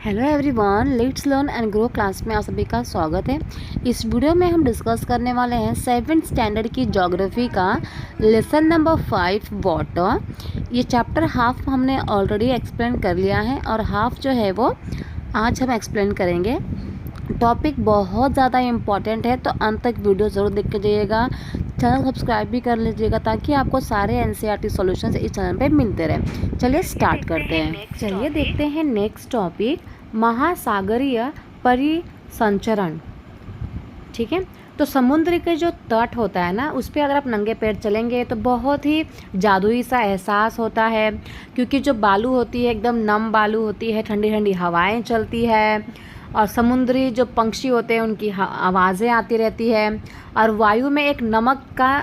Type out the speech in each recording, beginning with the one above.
Hello everyone, let's learn and grow class में आप सभी का स्वागत है। इस वीडियो में हम डिस्कस करने वाले हैं 7th स्टैंडर्ड की ज्योग्राफी का लेसन नंबर 5 वाटर। ये चैप्टर हाफ हमने ऑलरेडी एक्सप्लेन कर लिया है और हाफ जो है वो आज हम एक्सप्लेन करेंगे। टॉपिक बहुत ज़्यादा इम्पॉर्टेंट है, तो अंत तक वीडियो ज़रूर देख के जाइएगा। चैनल सब्सक्राइब भी कर लीजिएगा ताकि आपको सारे एनसीईआरटी सॉल्यूशंस इस चैनल पे मिलते रहे। चलिए स्टार्ट करते हैं। चलिए देखते हैं नेक्स्ट टॉपिक, महासागरीय परिसंचरण। ठीक है, तो समुद्र के जो तट होता है ना, उस पर अगर आप नंगे पैर चलेंगे तो बहुत ही जादुई सा एहसास होता है, क्योंकि जो बालू होती है एकदम नम बालू होती है, ठंडी ठंडी हवाएं चलती है और समुद्री जो पंछी होते हैं उनकी आवाज़ें आती रहती है और वायु में एक नमक का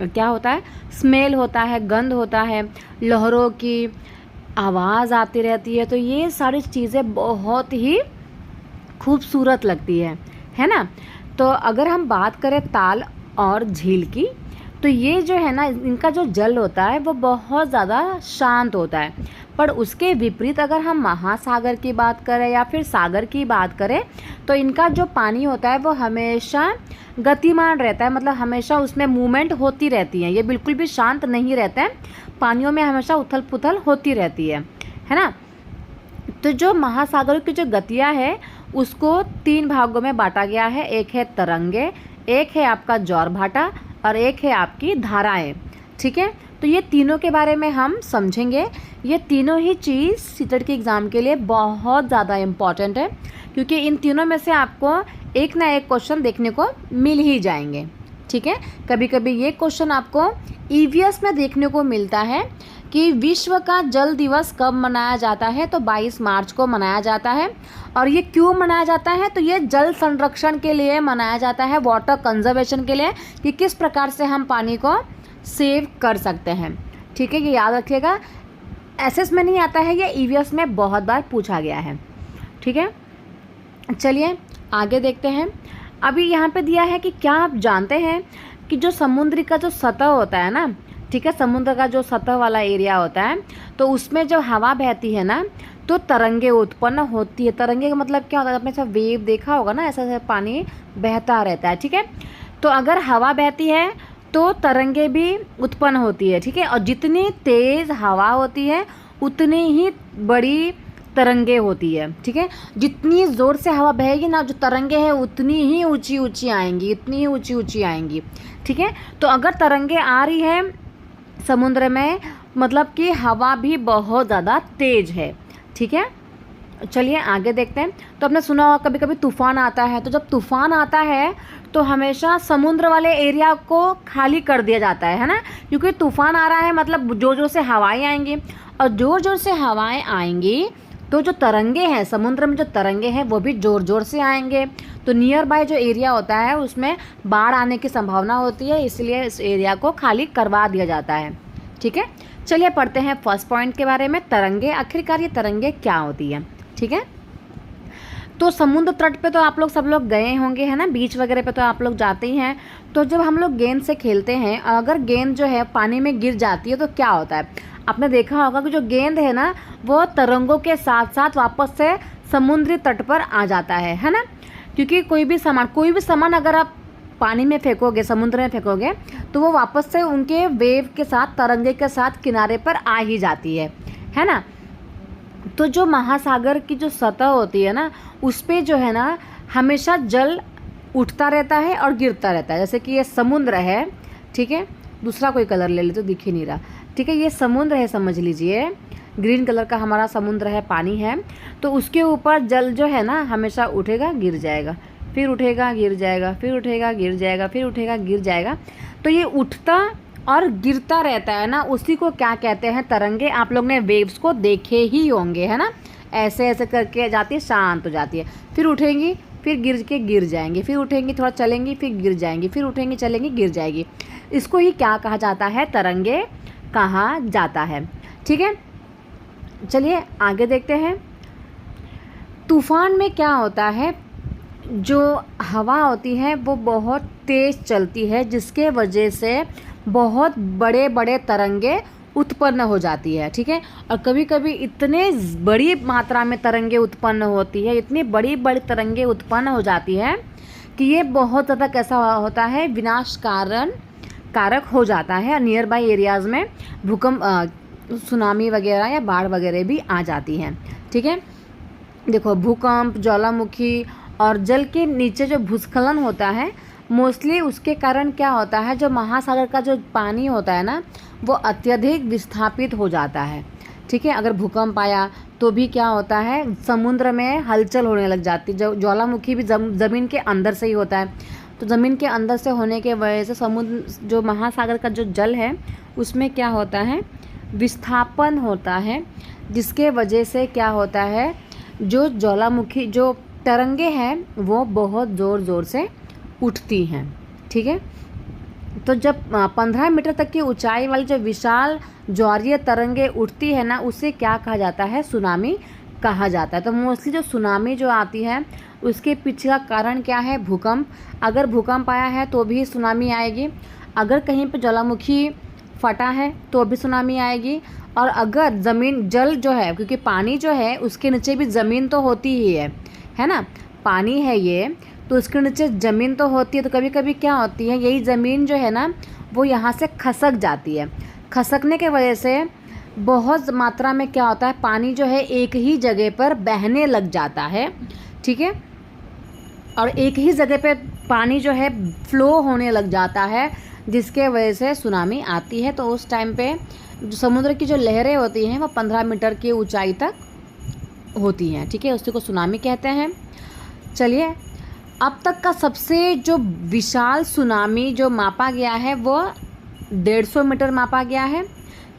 क्या होता है, स्मेल होता है, गंध होता है, लहरों की आवाज़ आती रहती है। तो ये सारी चीज़ें बहुत ही खूबसूरत लगती है ना। तो अगर हम बात करें ताल और झील की, तो ये जो है ना, इनका जो जल होता है वो बहुत ज़्यादा शांत होता है। पर उसके विपरीत अगर हम महासागर की बात करें या फिर सागर की बात करें, तो इनका जो पानी होता है वो हमेशा गतिमान रहता है, मतलब हमेशा उसमें मूवमेंट होती रहती है। ये बिल्कुल भी शांत नहीं रहता है, पानियों में हमेशा उथल पुथल होती रहती है ना। तो जो महासागरों की जो गतियाँ है उसको 3 भागों में बांटा गया है। एक है तरंगे, एक है आपका ज्वारभाटा और एक है आपकी धाराएं। ठीक है, तो ये तीनों के बारे में हम समझेंगे। ये तीनों ही चीज़ सीटेट के एग्ज़ाम के लिए बहुत ज़्यादा इम्पॉर्टेंट है, क्योंकि इन तीनों में से आपको एक ना एक क्वेश्चन देखने को मिल ही जाएंगे। ठीक है, कभी कभी ये क्वेश्चन आपको ईवीएस में देखने को मिलता है कि विश्व का जल दिवस कब मनाया जाता है, तो 22 मार्च को मनाया जाता है। और ये क्यों मनाया जाता है, तो ये जल संरक्षण के लिए मनाया जाता है, वाटर कंजर्वेशन के लिए, कि किस प्रकार से हम पानी को सेव कर सकते हैं। ठीक है, ये याद रखिएगा, एसएस में नहीं आता है, ये ईवीएस में बहुत बार पूछा गया है। ठीक है, चलिए आगे देखते हैं। अभी यहाँ पे दिया है कि क्या आप जानते हैं कि जो समुद्र का जो सतह होता है ना, ठीक है, समुद्र का जो सतह वाला एरिया होता है, तो उसमें जब हवा बहती है ना तो तरंगे उत्पन्न होती है। तरंगे का मतलब क्या होता है, आपने सब वेव देखा होगा ना, ऐसा ऐसा पानी बहता रहता है। ठीक है, तो अगर हवा बहती है तो तरंगे भी उत्पन्न होती है। ठीक है, और जितनी तेज़ हवा होती है उतनी ही बड़ी तरंगे होती है। ठीक है, जितनी ज़ोर से हवा बहेगी ना, जो तरंगे हैं उतनी ही ऊंची ऊंची आएंगी, इतनी ही ऊंची ऊंची आएंगी। ठीक है, तो अगर तरंगे आ रही है समुद्र में, मतलब कि हवा भी बहुत ज़्यादा तेज़ है। ठीक है, चलिए आगे देखते हैं। तो आपने सुना होगा कभी कभी तूफान आता है, तो जब तूफान आता है तो हमेशा समुद्र वाले एरिया को खाली कर दिया जाता है ना, क्योंकि तूफान आ रहा है, मतलब जोर जोर से हवाएं आएंगी, और जोर जोर से हवाएं आएंगी तो जो तरंगे हैं समुद्र में, जो तरंगे हैं वो भी जोर जोर से आएंगे। तो नियर बाय जो एरिया होता है उसमें बाढ़ आने की संभावना होती है, इसलिए इस एरिया को खाली करवा दिया जाता है। ठीक है, चलिए पढ़ते हैं फर्स्ट पॉइंट के बारे में, तरंगे। आखिरकार ये तरंगे क्या होती है। ठीक है, तो समुद्र तट पे तो आप लोग सब लोग गए होंगे, है ना, बीच वगैरह पे तो आप लोग जाते ही हैं। तो जब हम लोग गेंद से खेलते हैं, अगर गेंद जो है पानी में गिर जाती है तो क्या होता है, आपने देखा होगा कि जो गेंद है ना वो तरंगों के साथ साथ वापस से समुद्री तट पर आ जाता है ना। क्योंकि कोई भी सामान अगर आप पानी में फेंकोगे, समुद्र में फेंकोगे, तो वो वापस से उनके वेव के साथ, तरंगे के साथ किनारे पर आ ही जाती है ना। तो जो महासागर की जो सतह होती है ना, उस पे जो है ना हमेशा जल उठता रहता है और गिरता रहता है। जैसे कि ये समुद्र है, ठीक है, दूसरा कोई कलर ले ले तो दिख ही नहीं रहा। ठीक है, ये समुद्र है, समझ लीजिए, ग्रीन कलर का हमारा समुद्र है, पानी है। तो उसके ऊपर जल जो है ना हमेशा उठेगा गिर जाएगा, फिर उठेगा गिर जाएगा, फिर उठेगा गिर जाएगा, फिर उठेगा गिर जाएगा। तो ये उठता और गिरता रहता है ना, उसी को क्या कहते हैं, तरंगे। आप लोग ने वेव्स को देखे ही होंगे, है ना, ऐसे ऐसे करके जाती है, शांत हो जाती है, फिर उठेंगी, फिर गिर के गिर जाएंगी, फिर उठेंगी, थोड़ा चलेंगी, फिर गिर जाएंगी, फिर उठेंगी, चलेंगी, गिर जाएगी। इसको ही क्या कहा जाता है, तरंगे कहा जाता है। ठीक है, चलिए आगे देखते हैं। तूफान में क्या होता है, जो हवा होती है वो बहुत तेज़ चलती है, जिसके वजह से बहुत बड़े बड़े तरंगे उत्पन्न हो जाती है, ठीक है। और कभी कभी इतने बड़ी मात्रा में तरंगे उत्पन्न होती है, इतनी बड़ी बड़ी तरंगे उत्पन्न हो जाती है कि ये बहुत ज़्यादा कैसा होता है, विनाश कारक हो जाता है। नियर बाई एरियाज़ में भूकंप, सुनामी वगैरह या बाढ़ वगैरह भी आ जाती हैं, ठीक है। देखो, भूकंप, ज्वालामुखी और जल के नीचे जो भूस्खलन होता है, मोस्टली उसके कारण क्या होता है, जो महासागर का जो पानी होता है ना, वो अत्यधिक विस्थापित हो जाता है, ठीक है। अगर भूकंप आया तो भी क्या होता है, समुद्र में हलचल होने लग जाती है। जो ज्वालामुखी भी ज़मीन के अंदर से ही होता है, तो ज़मीन के अंदर से होने के वजह से समुद्र, जो महासागर का जो जल है, उसमें क्या होता है, विस्थापन होता है, जिसके वजह से क्या होता है, जो ज्वालामुखी जो तरंगे हैं वो बहुत ज़ोर ज़ोर से उठती हैं, ठीक है। तो जब 15 मीटर तक की ऊंचाई वाली जो विशाल ज्वारीय तरंगे उठती है ना, उसे क्या कहा जाता है, सुनामी कहा जाता है। तो मोस्टली जो सुनामी जो आती है, उसके पीछे का कारण क्या है, भूकंप। अगर भूकंप आया है तो भी सुनामी आएगी, अगर कहीं पर ज्वालामुखी फटा है तो भी सुनामी आएगी, और अगर ज़मीन, जल जो है, क्योंकि पानी जो है उसके नीचे भी ज़मीन तो होती ही है ना, पानी है ये, तो उसके नीचे ज़मीन तो होती है। तो कभी कभी क्या होती है, यही ज़मीन जो है ना, वो यहाँ से खसक जाती है। खसकने के वजह से बहुत मात्रा में क्या होता है, पानी जो है एक ही जगह पर बहने लग जाता है, ठीक है। और एक ही जगह पे पानी जो है फ्लो होने लग जाता है, जिसके वजह से सुनामी आती है। तो उस टाइम पे जो समुद्र की जो लहरें होती हैं वो 15 मीटर की ऊंचाई तक होती हैं, ठीक है, उसी को सुनामी कहते हैं। चलिए, अब तक का सबसे जो विशाल सुनामी जो मापा गया है वो 150 मीटर मापा गया है,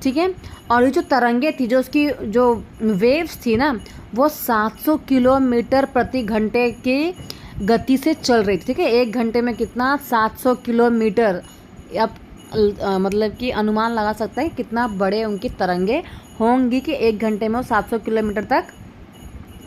ठीक है। और ये जो तरंगे थी, जो उसकी जो वेव्स थी ना, वो 700 किलोमीटर प्रति घंटे की गति से चल रही थी, ठीक है। 1 घंटे में कितना, 700 किलोमीटर। अब मतलब कि अनुमान लगा सकता है कितना बड़े उनकी तरंगे होंगी कि 1 घंटे में वो 700 किलोमीटर तक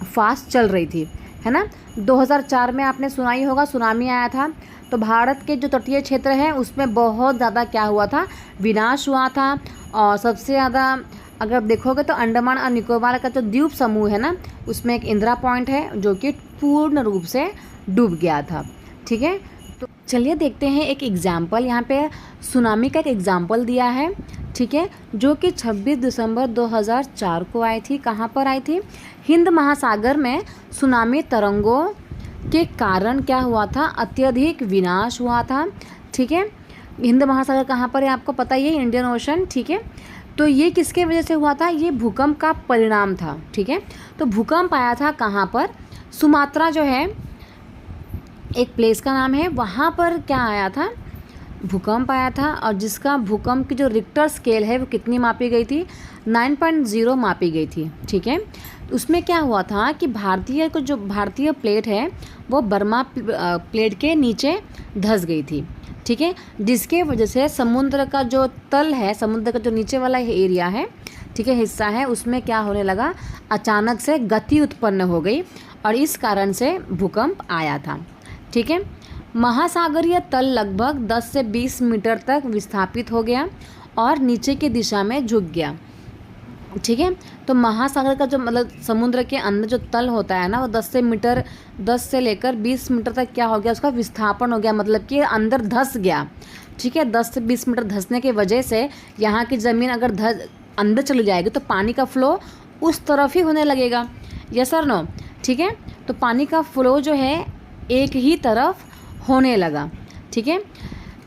फास्ट चल रही थी, है ना। 2004 में आपने सुना ही होगा, सुनामी आया था। तो भारत के जो तटीय क्षेत्र हैं उसमें बहुत ज़्यादा क्या हुआ था, विनाश हुआ था। और सबसे ज़्यादा अगर देखोगे तो अंडमान और निकोबार का जो द्वीप समूह है ना, उसमें एक इंदिरा पॉइंट है जो कि पूर्ण रूप से डूब गया था, ठीक है। तो चलिए देखते हैं एक एग्जाम्पल, यहाँ पे सुनामी का एक एग्जाम्पल दिया है, ठीक है, जो कि 26 दिसंबर 2004 को आई थी। कहाँ पर आई थी, हिंद महासागर में सुनामी तरंगों के कारण क्या हुआ था, अत्यधिक विनाश हुआ था, ठीक है। हिंद महासागर कहाँ पर है आपको पता ही है, इंडियन ओशन, ठीक है। तो ये किसके वजह से हुआ था, ये भूकंप का परिणाम था, ठीक है। तो भूकंप आया था कहाँ पर, सुमात्रा जो है एक प्लेस का नाम है, वहाँ पर क्या आया था, भूकंप आया था। और जिसका भूकंप की जो रिक्टर स्केल है वो कितनी मापी गई थी, 9.0 मापी गई थी, ठीक है। उसमें क्या हुआ था कि भारतीय प्लेट है वो बर्मा प्लेट के नीचे धंस गई थी, ठीक है, जिसके वजह से समुद्र का जो तल है, समुद्र का जो नीचे वाला एरिया है, ठीक है, हिस्सा है, उसमें क्या होने लगा, अचानक से गति उत्पन्न हो गई और इस कारण से भूकंप आया था, ठीक है। महासागरीय तल लगभग 10 से 20 मीटर तक विस्थापित हो गया और नीचे की दिशा में झुक गया, ठीक है। तो महासागर का जो मतलब समुद्र के अंदर जो तल होता है ना, वो 10 से लेकर 20 मीटर तक क्या हो गया, उसका विस्थापन हो गया, मतलब कि अंदर धंस गया, ठीक है। 10 से 20 मीटर धंसने की वजह से यहाँ की ज़मीन अगर अंदर चली जाएगी तो पानी का फ्लो उस तरफ ही होने लगेगा, यस और नो, ठीक है। तो पानी का फ्लो जो है एक ही तरफ होने लगा, ठीक है।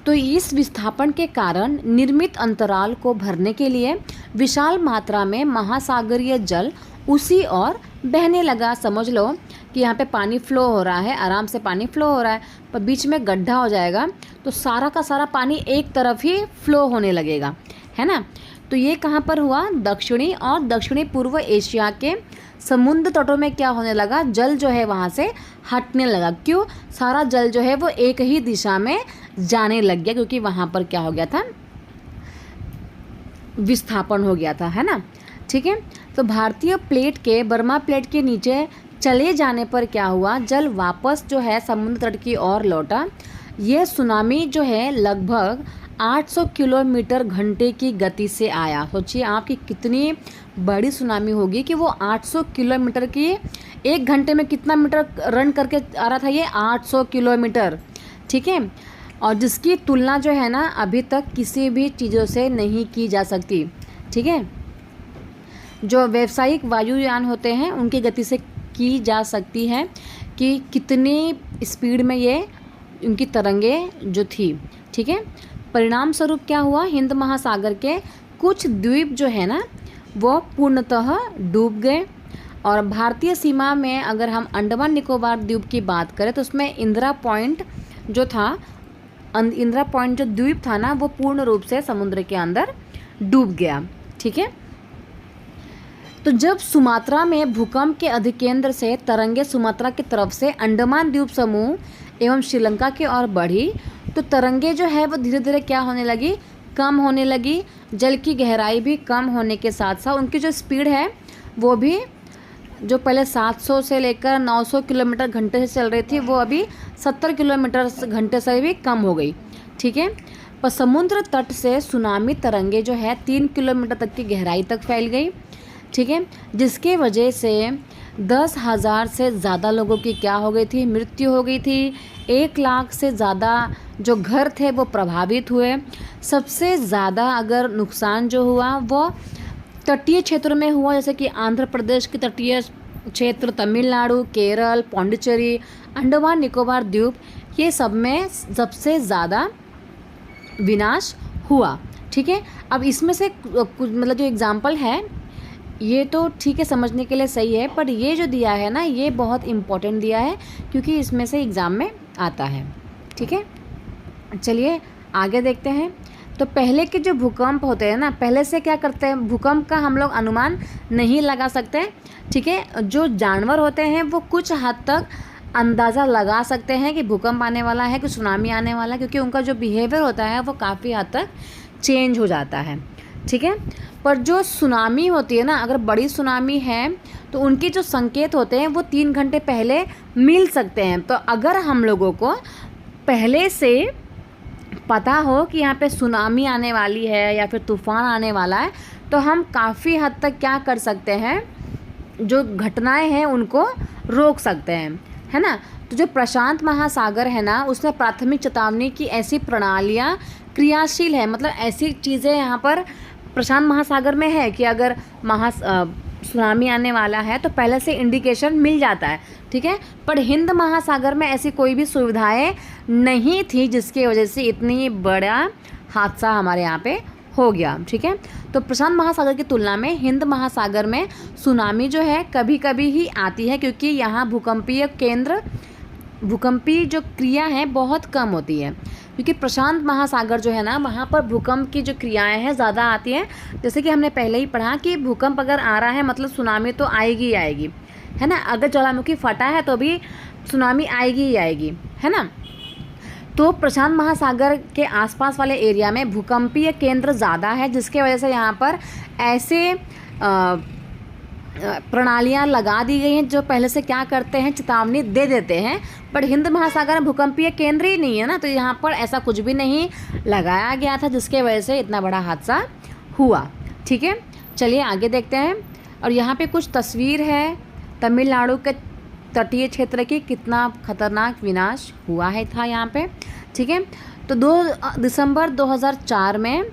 तो इस विस्थापन के कारण निर्मित अंतराल को भरने के लिए विशाल मात्रा में महासागरीय जल उसी ओर बहने लगा। समझ लो कि यहाँ पे पानी फ्लो हो रहा है, आराम से पानी फ्लो हो रहा है, पर बीच में गड्ढा हो जाएगा तो सारा का सारा पानी एक तरफ ही फ्लो होने लगेगा, है ना। तो ये कहाँ पर हुआ, दक्षिणी और दक्षिणी पूर्व एशिया के समुद्र तटों में क्या होने लगा, जल जो है वहाँ से हटने लगा। क्यों, सारा जल जो है वो एक ही दिशा में जाने लग गया, क्योंकि वहाँ पर क्या हो गया था, विस्थापन हो गया था, है ना, ठीक है। तो भारतीय प्लेट के बर्मा प्लेट के नीचे चले जाने पर क्या हुआ, जल वापस जो है समुद्र तट की ओर लौटा। ये सुनामी जो है लगभग 800 किलोमीटर घंटे की गति से आया। सोचिए आपकी कितनी बड़ी सुनामी होगी कि वो 800 किलोमीटर की, 1 घंटे में कितना मीटर रन करके आ रहा था ये, 800 किलोमीटर, ठीक है। और जिसकी तुलना जो है ना अभी तक किसी भी चीज़ों से नहीं की जा सकती, ठीक है। जो व्यावसायिक वायुयान होते हैं उनकी गति से की जा सकती है कि कितनी स्पीड में ये उनकी तरंगें जो थी, ठीक है। परिणाम स्वरूप क्या हुआ, हिंद महासागर के कुछ द्वीप जो है ना वो पूर्णतः डूब गए। और भारतीय सीमा में अगर हम अंडमान निकोबार द्वीप की बात करें तो उसमें इंदिरा पॉइंट जो था, इंदिरा पॉइंट जो द्वीप था ना वो पूर्ण रूप से समुद्र के अंदर डूब गया, ठीक है। तो जब सुमात्रा में भूकंप के अधिकेंद्र से तरंगे सुमात्रा की तरफ से अंडमान द्वीप समूह एवं श्रीलंका की ओर बढ़ी तो तरंगे जो है वो धीरे धीरे क्या होने लगी, कम होने लगी। जल की गहराई भी कम होने के साथ साथ उनकी जो स्पीड है वो भी, जो पहले 700 से लेकर 900 किलोमीटर घंटे से चल रही थी वो अभी 70 किलोमीटर घंटे से भी कम हो गई, ठीक है। पर समुद्र तट से सुनामी तरंगे जो है 3 किलोमीटर तक की गहराई तक फैल गई, ठीक है। जिसके वजह से 10,000 से ज़्यादा लोगों की क्या हो गई थी, मृत्यु हो गई थी। 1 लाख से ज़्यादा जो घर थे वो प्रभावित हुए। सबसे ज़्यादा अगर नुकसान जो हुआ वो तटीय क्षेत्र में हुआ, जैसे कि आंध्र प्रदेश के तटीय क्षेत्र, तमिलनाडु, केरल, पौंडीचेरी, अंडमान निकोबार द्वीप, ये सब में सबसे ज़्यादा विनाश हुआ, ठीक है। अब इसमें से कुछ मतलब जो एग्जाम्पल है ये तो ठीक है समझने के लिए सही है, पर ये जो दिया है ना ये बहुत इम्पोर्टेंट दिया है क्योंकि इसमें से एग्ज़ाम में आता है, ठीक है। चलिए आगे देखते हैं। तो पहले के जो भूकंप होते हैं ना, पहले से क्या करते हैं, भूकंप का हम लोग अनुमान नहीं लगा सकते, ठीक है। जो जानवर होते हैं वो कुछ हद तक अंदाज़ा लगा सकते हैं कि भूकंप आने वाला है, कि सुनामी आने वाला है, क्योंकि उनका जो बिहेवियर होता है वो काफ़ी हद तक चेंज हो जाता है, ठीक है। पर जो सुनामी होती है ना, अगर बड़ी सुनामी है तो उनके जो संकेत होते हैं वो 3 घंटे पहले मिल सकते हैं। तो अगर हम लोगों को पहले से पता हो कि यहाँ पे सुनामी आने वाली है या फिर तूफान आने वाला है तो हम काफ़ी हद तक क्या कर सकते हैं, जो घटनाएं हैं उनको रोक सकते हैं, है ना। तो जो प्रशांत महासागर है ना उसमें प्राथमिक चेतावनी की ऐसी प्रणालियाँ क्रियाशील है, मतलब ऐसी चीज़ें यहाँ पर प्रशांत महासागर में है कि अगर सुनामी आने वाला है तो पहले से इंडिकेशन मिल जाता है, ठीक है। पर हिंद महासागर में ऐसी कोई भी सुविधाएं नहीं थी जिसकी वजह से इतनी बड़ा हादसा हमारे यहाँ पे हो गया, ठीक है। तो प्रशांत महासागर की तुलना में हिंद महासागर में सुनामी जो है कभी कभी ही आती है क्योंकि यहाँ भूकंपीय जो क्रिया है बहुत कम होती है, क्योंकि प्रशांत महासागर जो है ना वहाँ पर भूकंप की जो क्रियाएं हैं ज़्यादा आती हैं। जैसे कि हमने पहले ही पढ़ा कि भूकंप अगर आ रहा है मतलब सुनामी तो आएगी ही आएगी, है ना। अगर ज्वालामुखी फटा है तो भी सुनामी आएगी ही आएगी, है ना। तो प्रशांत महासागर के आसपास वाले एरिया में भूकंपीय केंद्र ज़्यादा है जिसके वजह से यहाँ पर ऐसे प्रणालियाँ लगा दी गई हैं जो पहले से क्या करते हैं, चेतावनी दे देते हैं। बट हिंद महासागर में भूकंपीय केंद्र ही नहीं है ना, तो यहाँ पर ऐसा कुछ भी नहीं लगाया गया था जिसके वजह से इतना बड़ा हादसा हुआ, ठीक है। चलिए आगे देखते हैं। और यहाँ पे कुछ तस्वीर है तमिलनाडु के तटीय क्षेत्र की, कितना खतरनाक विनाश हुआ है था यहाँ पे, ठीक है। तो 2 दिसंबर 2004 में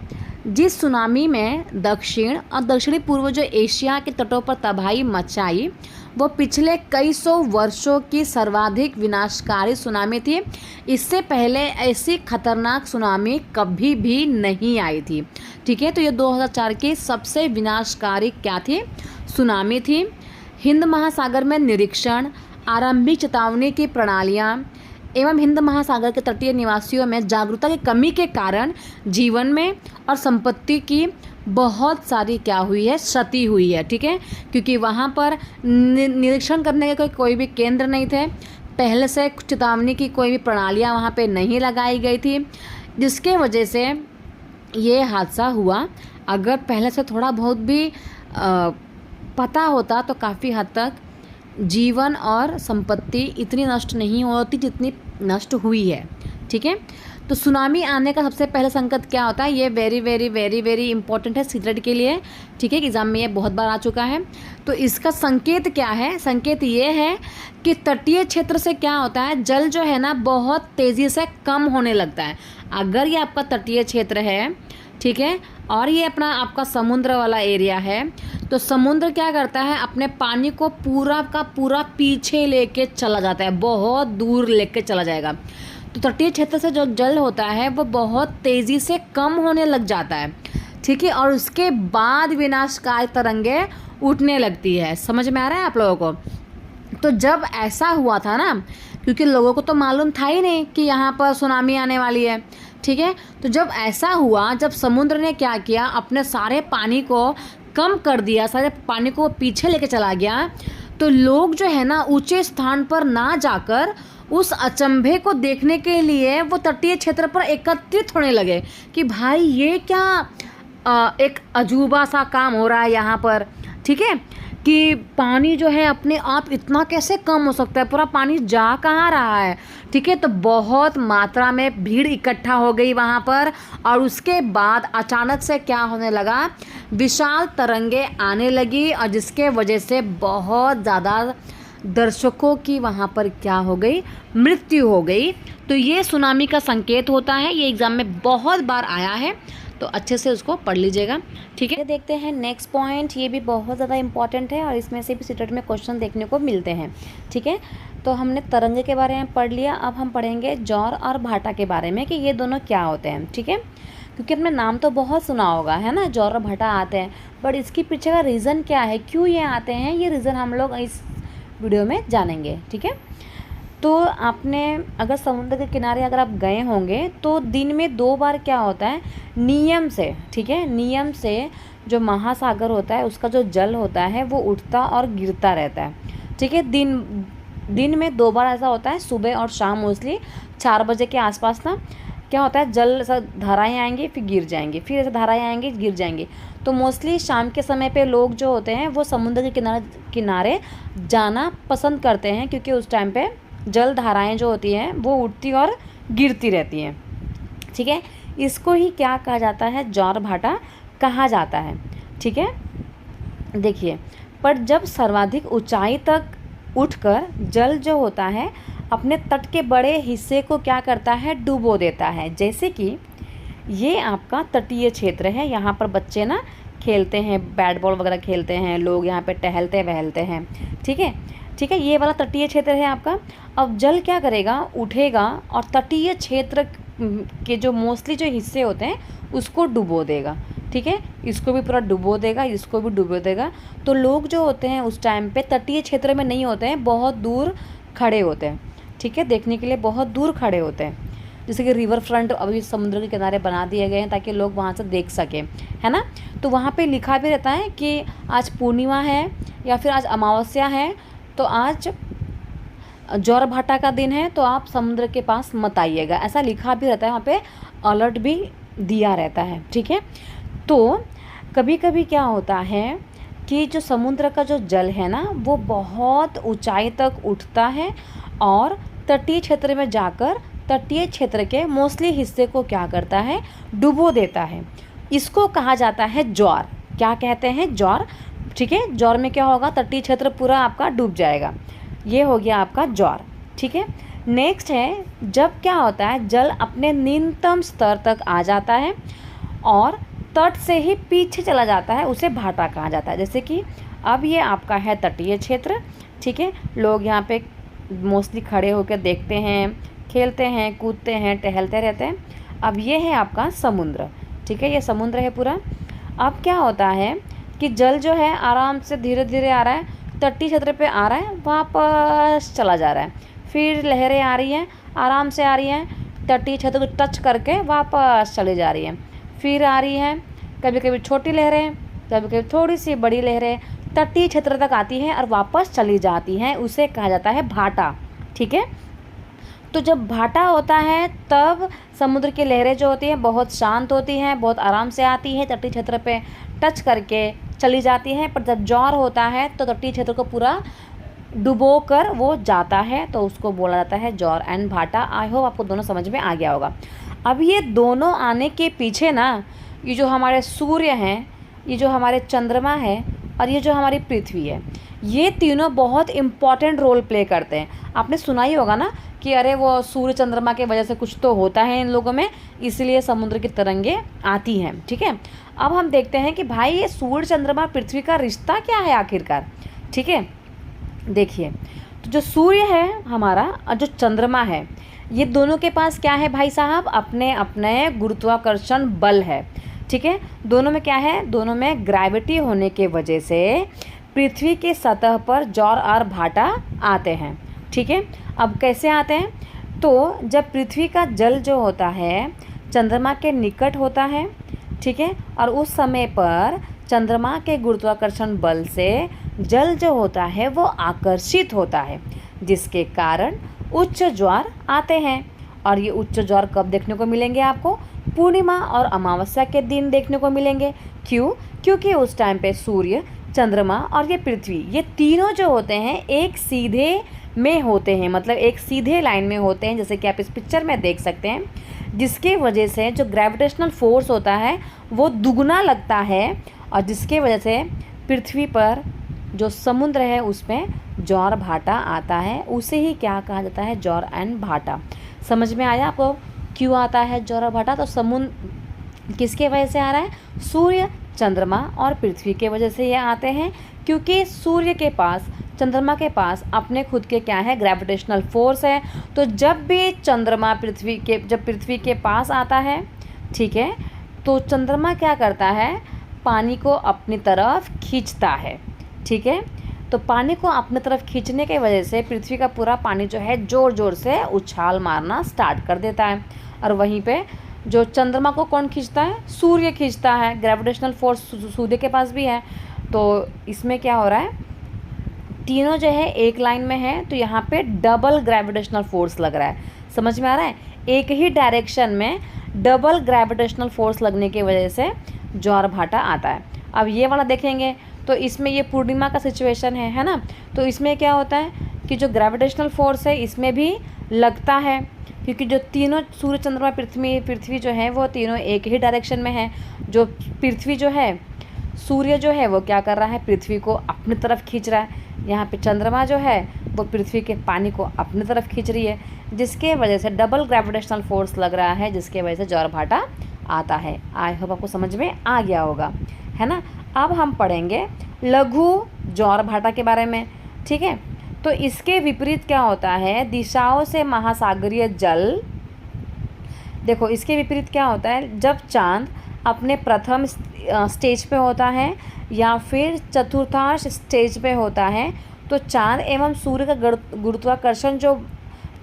जिस सुनामी में दक्षिण और दक्षिणी पूर्व जो एशिया के तटों पर तबाही मचाई वो पिछले कई सौ वर्षों की सर्वाधिक विनाशकारी सुनामी थी। इससे पहले ऐसी खतरनाक सुनामी कभी भी नहीं आई थी, ठीक है। तो ये 2004 की सबसे विनाशकारी क्या थी, सुनामी थी। हिंद महासागर में निरीक्षण, आरंभिक चेतावनी की प्रणालियाँ एवं हिंद महासागर के तटीय निवासियों में जागरूकता की कमी के कारण जीवन में और संपत्ति की बहुत सारी क्या हुई है, क्षति हुई है, ठीक है। क्योंकि वहाँ पर निरीक्षण करने के कोई भी केंद्र नहीं थे, पहले से चेतावनी की कोई भी प्रणालियाँ वहाँ पे नहीं लगाई गई थी, जिसके वजह से ये हादसा हुआ। अगर पहले से थोड़ा बहुत भी पता होता तो काफ़ी हद तक जीवन और संपत्ति इतनी नष्ट नहीं होती जितनी नष्ट हुई है, ठीक है। तो सुनामी आने का सबसे पहला संकेत क्या होता है, ये very very very very important है सीटेट के लिए, ठीक है, एग्जाम में ये बहुत बार आ चुका है। तो इसका संकेत क्या है, संकेत ये है कि तटीय क्षेत्र से क्या होता है, जल जो है ना बहुत तेज़ी से कम होने लगता है। अगर ये आपका तटीय क्षेत्र है, ठीक है, और ये अपना आपका समुद्र वाला एरिया है, तो समुद्र क्या करता है, अपने पानी को पूरा का पूरा पीछे लेके चला जाता है, बहुत दूर लेके चला जाएगा। तो तटीय क्षेत्र से जो जल होता है वो बहुत तेज़ी से कम होने लग जाता है, ठीक है, और उसके बाद विनाशकारी तरंगे उठने लगती है। समझ में आ रहा है आप लोगों को। तो जब ऐसा हुआ था ना, क्योंकि लोगों को तो मालूम था ही नहीं कि यहाँ पर सुनामी आने वाली है, ठीक है, तो जब ऐसा हुआ, जब समुद्र ने क्या किया, अपने सारे पानी को कम कर दिया, सारे पानी को पीछे लेके चला गया, तो लोग जो है ना ऊंचे स्थान पर ना जाकर उस अचंभे को देखने के लिए वो तटीय क्षेत्र पर एकत्रित होने लगे कि भाई ये क्या एक अजूबा सा काम हो रहा है यहाँ पर, ठीक है, कि पानी जो है अपने आप इतना कैसे कम हो सकता है, पूरा पानी जा कहाँ रहा है, ठीक है। तो बहुत मात्रा में भीड़ इकट्ठा हो गई वहाँ पर, और उसके बाद अचानक से क्या होने लगा, विशाल तरंगे आने लगी, और जिसके वजह से बहुत ज़्यादा दर्शकों की वहाँ पर क्या हो गई, मृत्यु हो गई। तो ये सुनामी का संकेत होता है, ये एग्ज़ाम में बहुत बार आया है, तो अच्छे से उसको पढ़ लीजिएगा, ठीक है। देखते हैं नेक्स्ट पॉइंट, ये भी बहुत ज़्यादा इंपॉर्टेंट है और इसमें से भी सीटेट में क्वेश्चन देखने को मिलते हैं, ठीक है। तो हमने तरंगे के बारे में पढ़ लिया, अब हम पढ़ेंगे जौर और भाटा के बारे में कि ये दोनों क्या होते हैं, ठीक है। क्योंकि आपने नाम तो बहुत सुना होगा, है ना, जौर और भाटा आते हैं, बट इसके पीछे का रीज़न क्या है, क्यों ये आते हैं, ये रीज़न हम लोग इस वीडियो में जानेंगे, ठीक है। तो आपने अगर समुद्र के किनारे अगर आप गए होंगे तो दिन में 2 बार क्या होता है, नियम से, ठीक है, नियम से जो महासागर होता है उसका जो जल होता है वो उठता और गिरता रहता है, ठीक है। दिन में 2 बार ऐसा होता है, सुबह और शाम, मोस्टली 4 बजे के आसपास ना क्या होता है, जल ऐसा धाराएँ आएंगी फिर गिर जाएंगी, फिर ऐसे धाराएँ आएंगी गिर जाएंगी। तो मोस्टली शाम के समय पे लोग जो होते हैं वो समुद्र के किनारे जाना पसंद करते हैं, क्योंकि उस टाइम पे जल धाराएँ जो होती हैं वो उठती और गिरती रहती हैं, ठीक है। इसको ही क्या कहा जाता है, जौर भाटा कहा जाता है, ठीक है। देखिए, पर जब सर्वाधिक ऊंचाई तक उठकर जल जो होता है अपने तट के बड़े हिस्से को क्या करता है, डुबो देता है। जैसे कि ये आपका तटीय क्षेत्र है, यहाँ पर बच्चे ना खेलते हैं, बैट बॉल वगैरह खेलते हैं, लोग यहाँ पे टहलते वहलते हैं, ठीक है, ठीक है, ये वाला तटीय क्षेत्र है आपका। अब जल क्या करेगा, उठेगा और तटीय क्षेत्र के जो मोस्टली जो हिस्से होते हैं उसको डुबो देगा, ठीक है, इसको भी पूरा डुबो देगा, इसको भी डुबो देगा। तो लोग जो होते हैं उस टाइम पे तटीय क्षेत्र में नहीं होते हैं, बहुत दूर खड़े होते हैं, ठीक है, देखने के लिए बहुत दूर खड़े होते हैं। जैसे कि रिवर फ्रंट अभी समुद्र के किनारे बना दिए गए हैं ताकि लोग वहाँ से देख सकें, है ना। तो वहाँ पे लिखा भी रहता है कि आज पूर्णिमा है या फिर आज अमावस्या है, तो आज जौर भाटा का दिन है, तो आप समुद्र के पास मत आइएगा, ऐसा लिखा भी रहता है, वहाँ पे अलर्ट भी दिया रहता है, ठीक है। तो कभी कभी क्या होता है कि जो समुद्र का जो जल है ना वो बहुत ऊंचाई तक उठता है और तटीय क्षेत्र में जाकर तटीय क्षेत्र के मोस्टली हिस्से को क्या करता है, डुबो देता है। इसको कहा जाता है जौर। क्या कहते हैं, जौर, ठीक है। जौर में क्या होगा, तटीय क्षेत्र पूरा आपका डूब जाएगा, ये हो गया आपका जौर, ठीक है। नेक्स्ट है, जब क्या होता है, जल अपने न्यूनतम स्तर तक आ जाता है और तट से ही पीछे चला जाता है, उसे भाटा कहा जाता है। जैसे कि अब ये आपका है तटीय क्षेत्र, ठीक है, लोग यहाँ पे मोस्टली खड़े होकर देखते हैं, खेलते हैं, कूदते हैं, टहलते रहते हैं। अब ये है आपका समुद्र, ठीक है, ये समुद्र है पूरा। अब क्या होता है कि जल जो है आराम से धीरे धीरे आ रहा है, तटीय क्षेत्र पे आ रहा है, वापस चला जा रहा है, फिर लहरें आ रही हैं, आराम से आ रही हैं, तटीय क्षेत्र को टच करके वापस चली जा रही हैं, फिर आ रही हैं, कभी कभी छोटी लहरें, कभी कभी थोड़ी सी बड़ी लहरें, तटीय क्षेत्र तक आती हैं और वापस चली जाती हैं, उसे कहा जाता है भाटा, ठीक है। तो जब भाटा होता है तब समुद्र की लहरें जो होती हैं बहुत शांत होती हैं, बहुत आराम से आती हैं, तटीय क्षेत्र पे टच करके चली जाती हैं। पर जब जौर होता है तो तटीय क्षेत्र को पूरा डुबो कर वो जाता है, तो उसको बोला जाता है जौर एंड भाटा। आई होप आपको दोनों समझ में आ गया होगा। अब ये दोनों आने के पीछे ना, ये जो हमारे सूर्य हैं, ये जो हमारे चंद्रमा है और ये जो हमारी पृथ्वी है, ये तीनों बहुत इम्पॉर्टेंट रोल प्ले करते हैं। आपने सुना ही होगा ना कि अरे वो सूर्य चंद्रमा के वजह से कुछ तो होता है इन लोगों में, इसलिए समुद्र की तरंगें आती हैं। ठीक है, अब हम देखते हैं कि भाई ये सूर्य चंद्रमा पृथ्वी का रिश्ता क्या है आखिरकार। ठीक है, देखिए, तो जो सूर्य है हमारा और जो चंद्रमा है, ये दोनों के पास क्या है भाई साहब, अपने अपने गुरुत्वाकर्षण बल है। ठीक है, दोनों में क्या है, दोनों में ग्रेविटी होने के वजह से पृथ्वी के सतह पर ज्वार और भाटा आते हैं। ठीक है, अब कैसे आते हैं, तो जब पृथ्वी का जल जो होता है चंद्रमा के निकट होता है, ठीक है, और उस समय पर चंद्रमा के गुरुत्वाकर्षण बल से जल जो होता है वो आकर्षित होता है, जिसके कारण उच्च ज्वार आते हैं। और ये उच्च ज्वार कब देखने को मिलेंगे आपको, पूर्णिमा और अमावस्या के दिन देखने को मिलेंगे। क्यों, क्योंकि उस टाइम पे सूर्य, चंद्रमा और ये पृथ्वी, ये तीनों जो होते हैं एक सीधे में होते हैं, मतलब एक सीधे लाइन में होते हैं, जैसे कि आप इस पिक्चर में देख सकते हैं, जिसके वजह से जो ग्रेविटेशनल फोर्स होता है वो दुगना लगता है, और जिसके वजह से पृथ्वी पर जो समुद्र है उसमें ज्वार भाटा आता है। उसे ही क्या कहा जाता है, ज्वार एंड भाटा। समझ में आया आपको क्यों आता है ज्वार और भाटा? तो समुद्र किसके वजह से आ रहा है, सूर्य, चंद्रमा और पृथ्वी के वजह से ये आते हैं, क्योंकि सूर्य के पास, चंद्रमा के पास अपने खुद के क्या है, ग्रेविटेशनल फोर्स है। तो जब भी चंद्रमा जब पृथ्वी के पास आता है, ठीक है, तो चंद्रमा क्या करता है, पानी को अपनी तरफ खींचता है। ठीक है, तो पानी को अपनी तरफ खींचने के वजह से पृथ्वी का पूरा पानी जो है ज़ोर ज़ोर से उछाल मारना स्टार्ट कर देता है। और वहीं पे जो चंद्रमा को कौन खींचता है, सूर्य खींचता है। ग्रेविटेशनल फोर्स सूर्य के पास भी है। तो इसमें क्या हो रहा है, तीनों जो है एक लाइन में है, तो यहाँ पे डबल ग्रेविटेशनल फोर्स लग रहा है। समझ में आ रहा है, एक ही डायरेक्शन में डबल ग्रेविटेशनल फोर्स लगने की वजह से ज्वार भाटा आता है। अब ये वाला देखेंगे तो इसमें ये पूर्णिमा का सिचुएशन है ना। तो इसमें क्या होता है कि जो ग्रेविटेशनल फोर्स है इसमें भी लगता है, क्योंकि जो तीनों सूर्य, चंद्रमा, पृथ्वी जो है वो तीनों एक ही डायरेक्शन में है। जो पृथ्वी जो है, सूर्य जो है वो क्या कर रहा है, पृथ्वी को अपनी तरफ खींच रहा है। यहाँ पे चंद्रमा जो है वो पृथ्वी के पानी को अपनी तरफ खींच रही है, जिसके वजह से डबल ग्रेविटेशनल फोर्स लग रहा है, जिसके वजह से ज्वार भाटा आता है। आई होप आपको समझ में आ गया होगा, है ना। अब हम पढ़ेंगे लघु ज्वार भाटा के बारे में। ठीक है, तो इसके विपरीत क्या होता है, दिशाओं से महासागरीय जल। देखो, इसके विपरीत क्या होता है, जब चांद अपने प्रथम स्टेज पे होता है या फिर चतुर्थांश स्टेज पे होता है, तो चांद एवं सूर्य का गुरुत्वाकर्षण जो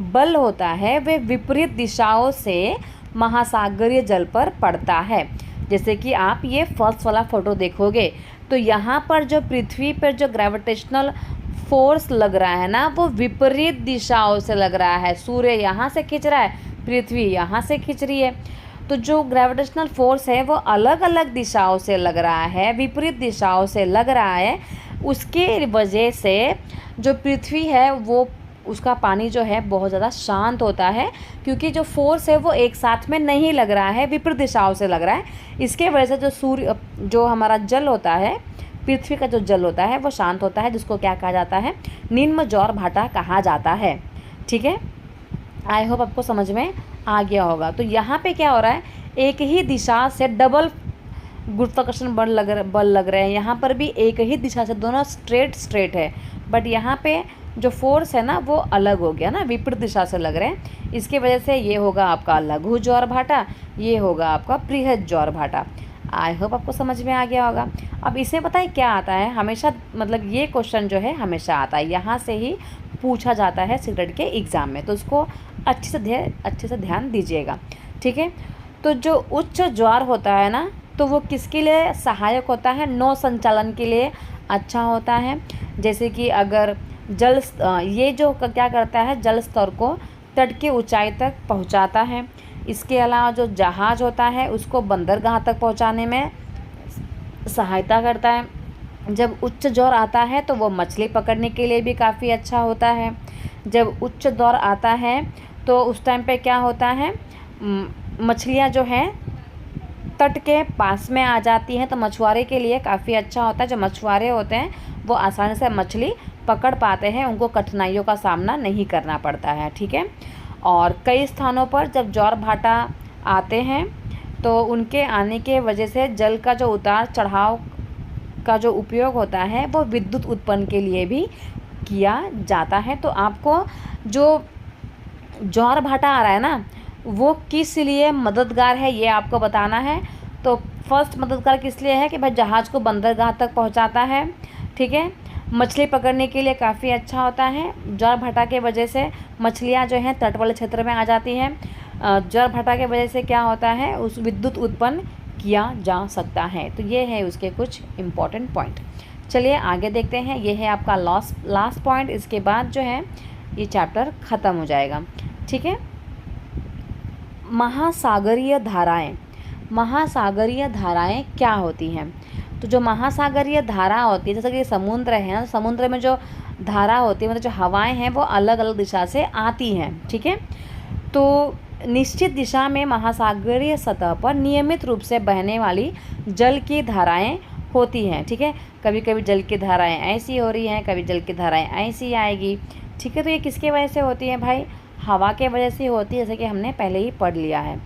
बल होता है वे विपरीत दिशाओं से महासागरीय जल पर पड़ता है। जैसे कि आप ये फर्स्ट वाला फोटो देखोगे तो यहाँ पर जो पृथ्वी पर जो ग्रेविटेशनल फोर्स लग रहा है ना, वो विपरीत दिशाओं से लग रहा है। सूर्य यहाँ से खींच रहा है, पृथ्वी यहाँ से खींच रही है। तो जो ग्रेविटेशनल फोर्स है वो अलग अलग दिशाओं से लग रहा है, विपरीत दिशाओं से लग रहा है। उसके वजह से जो पृथ्वी है वो, उसका पानी जो है बहुत ज़्यादा शांत होता है, क्योंकि जो फोर्स है वो एक साथ में नहीं लग रहा है, विपरीत दिशाओं से लग रहा है। इसके वजह से जो सूर्य, जो हमारा जल होता है, पृथ्वी का जो जल होता है वो शांत होता है, जिसको क्या कहा जाता है, निम्न ज्वार भाटा कहा जाता है। ठीक है, आई होप आपको समझ में आ गया होगा। तो यहाँ पे क्या हो रहा है, एक ही दिशा से डबल गुरुत्वाकर्षण बल लग रहे हैं। यहाँ पर भी एक ही दिशा से, दोनों स्ट्रेट है, बट यहाँ पे जो फोर्स है ना वो अलग हो गया ना, विपरीत दिशा से लग रहे हैं। इसके वजह से ये होगा आपका लघु ज्वार भाटा, ये होगा आपका बृहद ज्वार भाटा। आई होप आपको समझ में आ गया होगा। अब इसमें पता है क्या आता है, हमेशा, मतलब ये क्वेश्चन जो है हमेशा आता है, यहाँ से ही पूछा जाता है सीटेट के एग्ज़ाम में, तो उसको अच्छे से ध्यान दीजिएगा। ठीक है, तो जो उच्च ज्वार होता है ना, तो वो किसके लिए सहायक होता है, नौ संचालन के लिए अच्छा होता है। जैसे कि अगर जल, ये जो क्या करता है, जल स्तर को तट की ऊंचाई तक पहुंचाता है। इसके अलावा जो जहाज़ होता है उसको बंदरगाह तक पहुंचाने में सहायता करता है। जब उच्च ज्वार आता है तो वो मछली पकड़ने के लिए भी काफ़ी अच्छा होता है। जब उच्च ज्वार आता है तो उस टाइम पे क्या होता है, मछलियाँ जो हैं तट के पास में आ जाती हैं, तो मछुआरे के लिए काफ़ी अच्छा होता है। जो मछुआरे होते हैं वो आसानी से मछली पकड़ पाते हैं, उनको कठिनाइयों का सामना नहीं करना पड़ता है, ठीक है। और कई स्थानों पर जब ज्वार भाटा आते हैं तो उनके आने के वजह से जल का जो उतार चढ़ाव का जो उपयोग होता है वो विद्युत उत्पन्न के लिए भी किया जाता है। तो आपको जो ज्वार भाटा आ रहा है ना, वो किस लिए मददगार है ये आपको बताना है। तो फर्स्ट मददगार किस लिए है कि भाई जहाज़ को बंदरगाह तक पहुंचाता है, ठीक है। मछली पकड़ने के लिए काफ़ी अच्छा होता है। ज्वार भाटा के वजह से मछलियां जो हैं तट वाले क्षेत्र में आ जाती हैं। ज्वार भाटा के वजह से क्या होता है, उस विद्युत उत्पन्न किया जा सकता है। तो ये है उसके कुछ इम्पॉर्टेंट पॉइंट। चलिए आगे देखते हैं। ये है आपका लास्ट पॉइंट। इसके बाद जो है ये चैप्टर ख़त्म हो जाएगा, ठीक है। महासागरीय धाराएं। महासागरीय धाराएं क्या होती हैं? तो जो महासागरीय धारा होती है, जैसे कि समुद्र है ना, समुद्र में जो धारा होती है मतलब जो हवाएं हैं वो अलग अलग दिशा से आती हैं, ठीक है। तो निश्चित दिशा में महासागरीय सतह पर नियमित रूप से बहने वाली जल की धाराएं होती हैं, ठीक है। कभी कभी जल की धाराएं ऐसी हो रही हैं, कभी जल की धाराएं ऐसी आएगी, ठीक है। तो ये किसके वजह से होती है भाई? हवा के वजह से होती है, जैसे कि हमने पहले ही पढ़ लिया है,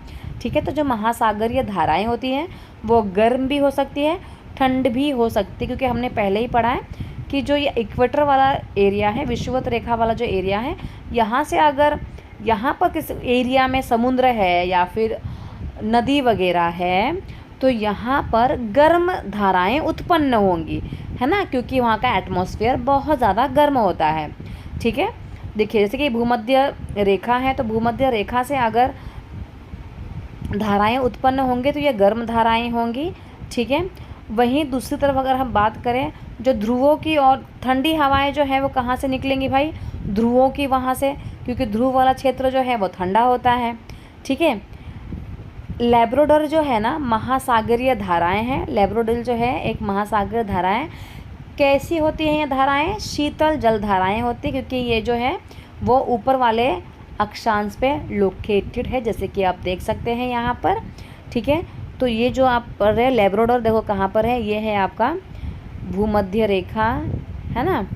ठीक है। तो जो महासागरीय धाराएं होती हैं वो गर्म भी हो सकती है, ठंड भी हो सकती है, क्योंकि हमने पहले ही पढ़ा है कि जो ये इक्वेटर वाला एरिया है, विषुवत रेखा वाला जो एरिया है, यहाँ से अगर यहाँ पर किस एरिया में समुद्र है या फिर नदी वगैरह है तो यहाँ पर गर्म धाराएं उत्पन्न होंगी, है ना, क्योंकि वहाँ का एटमॉस्फेयर बहुत ज़्यादा गर्म होता है, ठीक है। देखिए जैसे कि भूमध्य रेखा है, तो भूमध्य रेखा से अगर धाराएं उत्पन्न होंगे तो ये गर्म धाराएं होंगी, ठीक है। वहीं दूसरी तरफ अगर हम बात करें, जो ध्रुवों की और ठंडी हवाएं जो है वो कहाँ से निकलेंगी भाई? ध्रुवों की वहाँ से, क्योंकि ध्रुव वाला क्षेत्र जो है वो ठंडा होता है, ठीक है। लैब्राडोर जो है ना, महासागरीय धाराएं हैं। लैब्राडोर जो है एक महासागरीय धाराएं। कैसी होती हैं ये धाराएं? शीतल जल धाराएं होती, क्योंकि ये जो है वो ऊपर वाले अक्षांश पे लोकेटेड है, जैसे कि आप देख सकते हैं यहाँ पर, ठीक है। तो ये जो आप पढ़ रहे हैं लैब्राडोर, देखो कहाँ पर है, ये है आपका भूमध्य रेखा, है ना।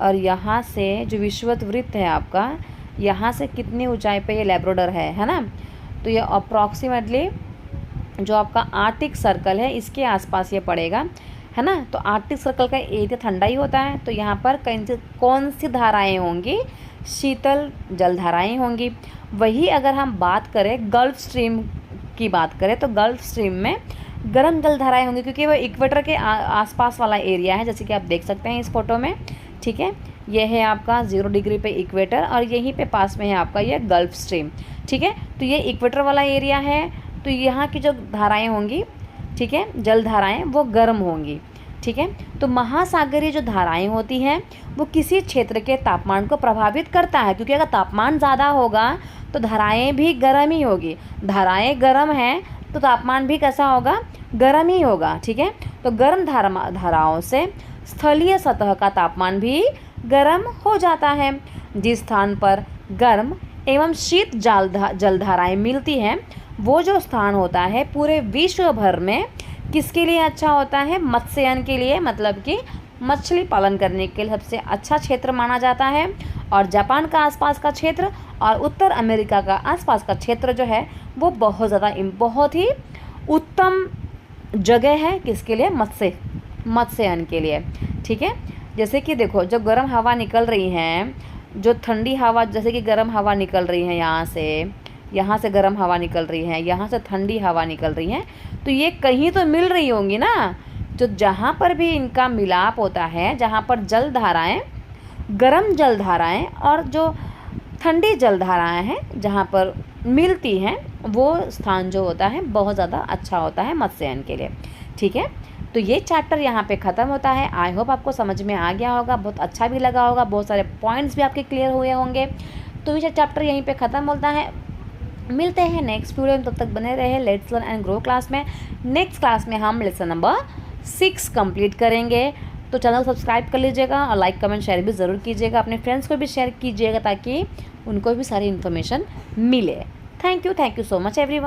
और यहाँ से जो विषुवत वृत्त है आपका, यहाँ से कितनी ऊंचाई पे ये लैब्राडोर है ना। तो ये अप्रॉक्सीमेटली जो आपका आर्कटिक सर्कल है इसके आसपास ये पड़ेगा, है ना। तो आर्कटिक सर्कल का एरिया ठंडा ही होता है, तो यहाँ पर कौन सी धाराएं होंगी? शीतल जल धाराएं होंगी। वही अगर हम बात करें गल्फ स्ट्रीम की बात करें, तो गल्फ स्ट्रीम में गर्म जल धाराएं होंगी, क्योंकि वो इक्वेटर के आसपास वाला एरिया है, जैसे कि आप देख सकते हैं इस फोटो में, ठीक है। ये है आपका 0 डिग्री पे इक्वेटर और यहीं पे पास में है आपका ये गल्फ स्ट्रीम, ठीक है। तो ये इक्वेटर वाला एरिया है, तो यहाँ की जो धाराएं होंगी, ठीक है, जल धाराएं वो गर्म होंगी, ठीक है। तो महासागरीय जो धाराएं होती हैं वो किसी क्षेत्र के तापमान को प्रभावित करता है, क्योंकि अगर तापमान ज़्यादा होगा तो धाराएं भी गर्म ही होगी। धाराएं गर्म हैं तो तापमान भी कैसा होगा? गर्म ही होगा, ठीक है। तो गर्म धाराओं से स्थलीय सतह का तापमान भी गर्म हो जाता है। जिस स्थान पर गर्म एवं शीत जलधाराएं मिलती हैं वो जो स्थान होता है पूरे विश्व भर में किसके लिए अच्छा होता है? मत्स्यन के लिए, मतलब कि मछली पालन करने के लिए सबसे अच्छा क्षेत्र माना जाता है। और जापान का आसपास का क्षेत्र और उत्तर अमेरिका का आसपास का क्षेत्र जो है वो बहुत ही उत्तम जगह है किसके लिए? मत्स्यन के लिए, ठीक है। जैसे कि देखो जब गर्म हवा निकल रही हैं, जो ठंडी हवा, जैसे कि गर्म हवा निकल रही है यहाँ से गर्म हवा निकल रही है, यहाँ से ठंडी हवा निकल रही है, तो ये कहीं तो मिल रही होंगी ना। जो जहाँ पर भी इनका मिलाप होता है, जहाँ पर जल धाराएँ, गर्म जल धाराएँ और जो ठंडी जल धाराएँ हैं जहाँ पर मिलती हैं, वो स्थान जो होता है बहुत ज़्यादा अच्छा होता है मत्स्यन के लिए, ठीक है। तो ये चैप्टर यहाँ पे ख़त्म होता है। आई होप आपको समझ में आ गया होगा, बहुत अच्छा भी लगा होगा, बहुत सारे पॉइंट्स भी आपके क्लियर हुए होंगे। तो ये चैप्टर यहीं पे ख़त्म होता है। मिलते हैं नेक्स्ट वीडियो में, तब तक बने रहे let's learn and grow class में। नेक्स्ट क्लास में हम लेसन नंबर 6 कंप्लीट करेंगे। तो चैनल सब्सक्राइब कर लीजिएगा और लाइक कमेंट शेयर भी ज़रूर कीजिएगा, अपने फ्रेंड्स को भी शेयर कीजिएगा ताकि उनको भी सारी इन्फॉर्मेशन मिले। Thank you so much everyone.